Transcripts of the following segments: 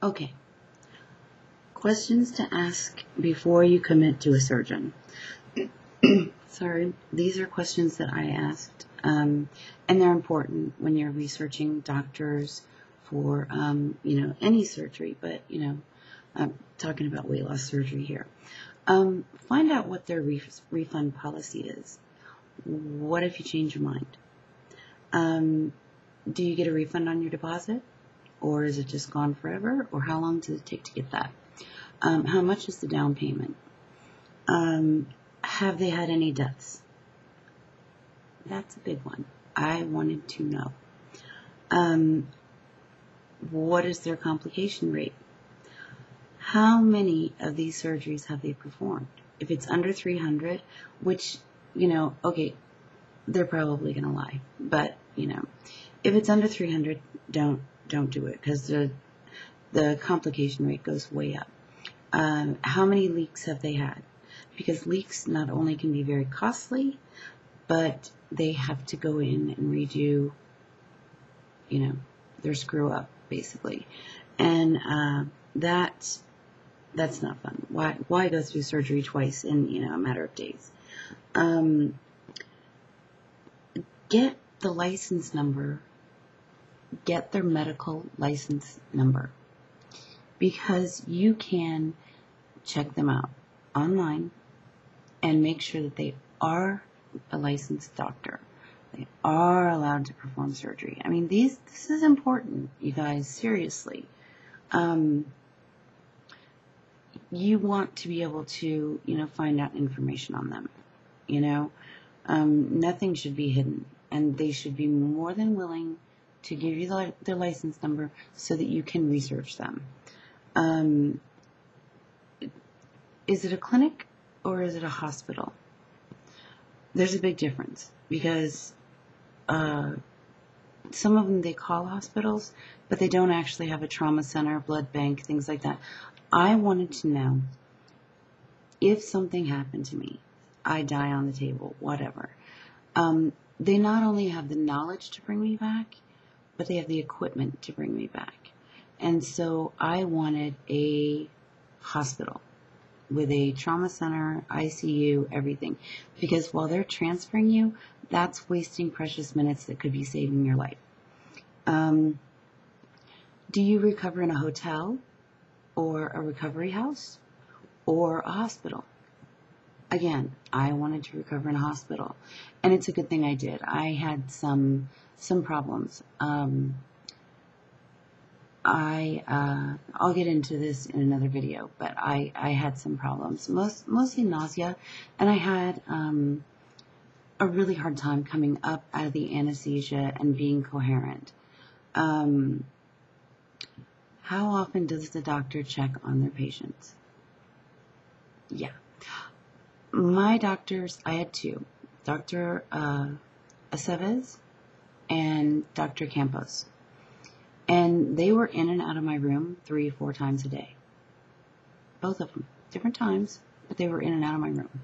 Okay. Questions to ask before you commit to a surgeon. Sorry, these are questions that I asked, and they're important when you're researching doctors for, any surgery, but, I'm talking about weight loss surgery here. Find out what their refund policy is. What if you change your mind? Do you get a refund on your deposit? Or is it just gone forever? Or how long does it take to get that? How much is the down payment? Have they had any deaths? That's a big one. I wanted to know. What is their complication rate? How many of these surgeries have they performed? If it's under 300, which, okay, they're probably going to lie. But, if it's under 300, don't do it because the complication rate goes way up. How many leaks have they had? Because leaks not only can be very costly, but they have to go in and redo, their screw up, basically. And that's not fun. Why go through surgery twice in, a matter of days? Get the license number. Get their medical license number. Because you can check them out online and make sure that they are a licensed doctor. They are allowed to perform surgery. I mean, this is important, you guys, seriously. You want to be able to, find out information on them, Nothing should be hidden, and they should be more than willing to give you their license number so that you can research them. Is it a clinic or is it a hospital? There's a big difference because some of them they call hospitals, but they don't actually have a trauma center, blood bank, things like that. I wanted to know if something happened to me, I die on the table, whatever. They not only have the knowledge to bring me back, but they have the equipment to bring me back. And so I wanted a hospital with a trauma center, ICU, everything. Because while they're transferring you, that's wasting precious minutes that could be saving your life. Do you recover in a hotel or a recovery house or a hospital? Again, I wanted to recover in a hospital. And it's a good thing I did. I had some problems. I'll get into this in another video, but I had some problems, mostly nausea, and I had a really hard time coming up out of the anesthesia and being coherent. How often does the doctor check on their patients? Yeah. My doctors, I had two, Dr. Aceves and Dr. Campos. And they were in and out of my room 3-4 times a day. Both of them. Different times, but they were in and out of my room.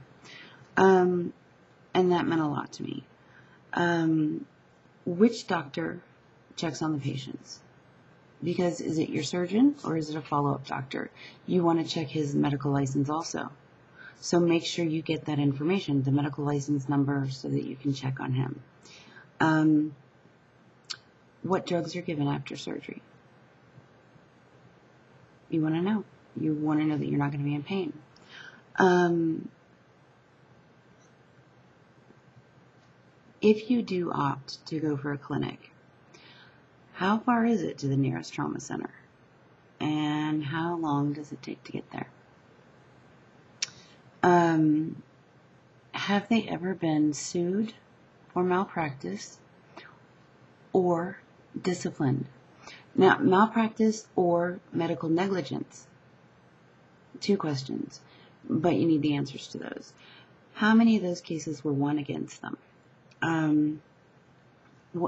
And that meant a lot to me. Which doctor checks on the patients? Because is it your surgeon or is it a follow-up doctor? You want to check his medical license also. So make sure you get that information, the medical license number, so that you can check on him. What drugs are given after surgery? You want to know. You want to know that you're not going to be in pain. If you do opt to go for a clinic, how far is it to the nearest trauma center? And how long does it take to get there? Have they ever been sued for malpractice or disciplined? Now, malpractice or medical negligence. 2 questions, but you need the answers to those. How many of those cases were won against them?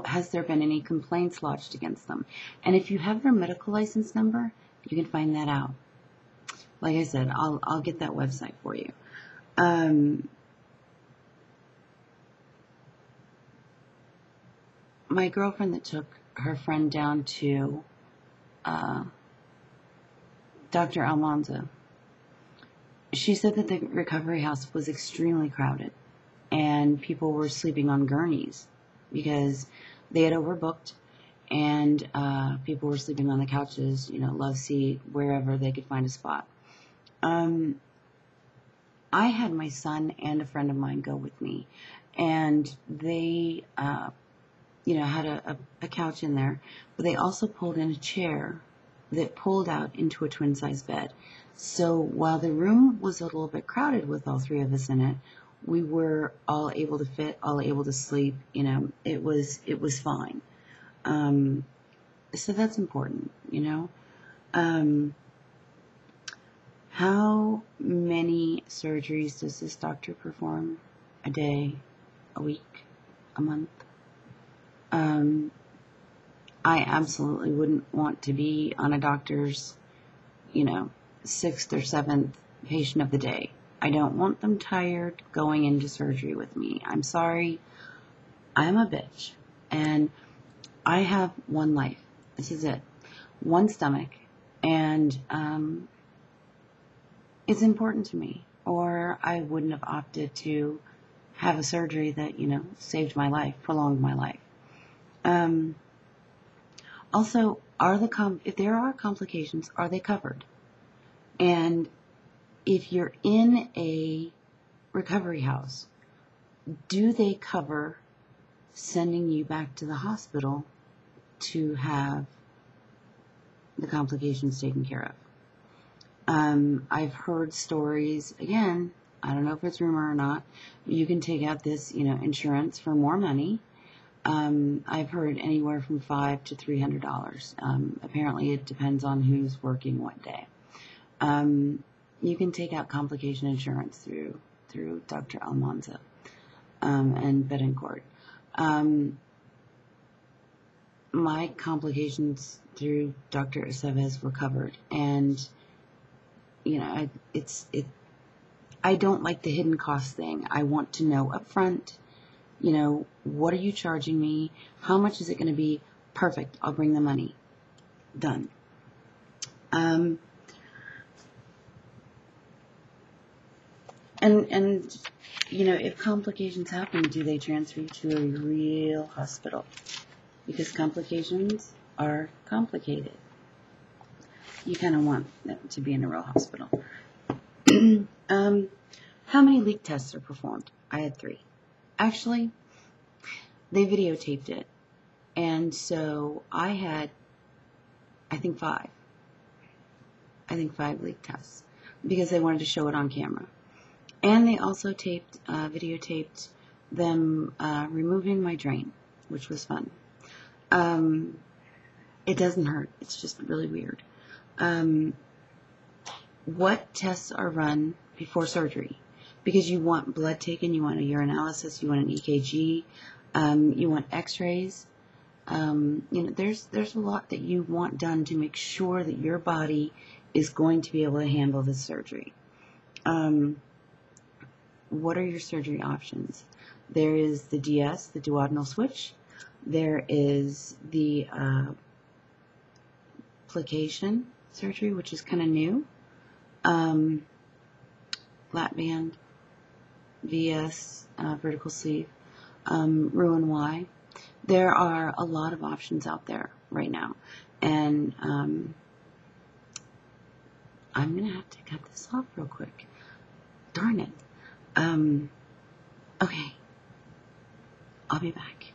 Has there been any complaints lodged against them? And if you have their medical license number, you can find that out. Like I said, I'll get that website for you. My girlfriend that took her friend down to Dr. Almanza. She said that the recovery house was extremely crowded and people were sleeping on gurneys because they had overbooked, and people were sleeping on the couches, love seat, wherever they could find a spot. I had my son and a friend of mine go with me, and they, had a couch in there, but they also pulled in a chair that pulled out into a twin-size bed. So while the room was a little bit crowded with all three of us in it, we were all able to fit, all able to sleep. It was fine. So that's important. How many surgeries does this doctor perform? A day, a week, a month? I absolutely wouldn't want to be on a doctor's, 6th or 7th patient of the day. I don't want them tired going into surgery with me. I'm sorry. I'm a bitch. And I have one life. This is it. One stomach. And it's important to me. Or I wouldn't have opted to have a surgery that, saved my life, prolonged my life. Also, if there are complications, are they covered? And if you're in a recovery house, do they cover sending you back to the hospital to have the complications taken care of? I've heard stories, again, I don't know if it's rumor or not, but you can take out this, insurance for more money. I've heard anywhere from $500 to $300. Apparently it depends on who's working what day. You can take out complication insurance through Dr. Almanza and Betancourt. My complications through Dr. Aceves were covered, and I don't like the hidden cost thing. I want to know up front, what are you charging me? How much is it going to be? Perfect. I'll bring the money. Done. And if complications happen, do they transfer you to a real hospital? Because complications are complicated. You kind of want them to be in a real hospital. How many leak tests are performed? I had 3. Actually, they videotaped it. And so I had, I think 5 leak tests because they wanted to show it on camera. And they also videotaped them removing my drain, which was fun. It doesn't hurt. It's just really weird. What tests are run before surgery? Because you want blood taken, you want a urinalysis, you want an EKG, you want x-rays. There's a lot that you want done to make sure that your body is going to be able to handle this surgery. What are your surgery options? There is the DS, the duodenal switch. There is the plication surgery, which is kind of new. Lap band, VS, vertical sleeve, Roux-en-Y. There are a lot of options out there right now. And I'm going to have to cut this off real quick. Darn it. Okay. I'll be back.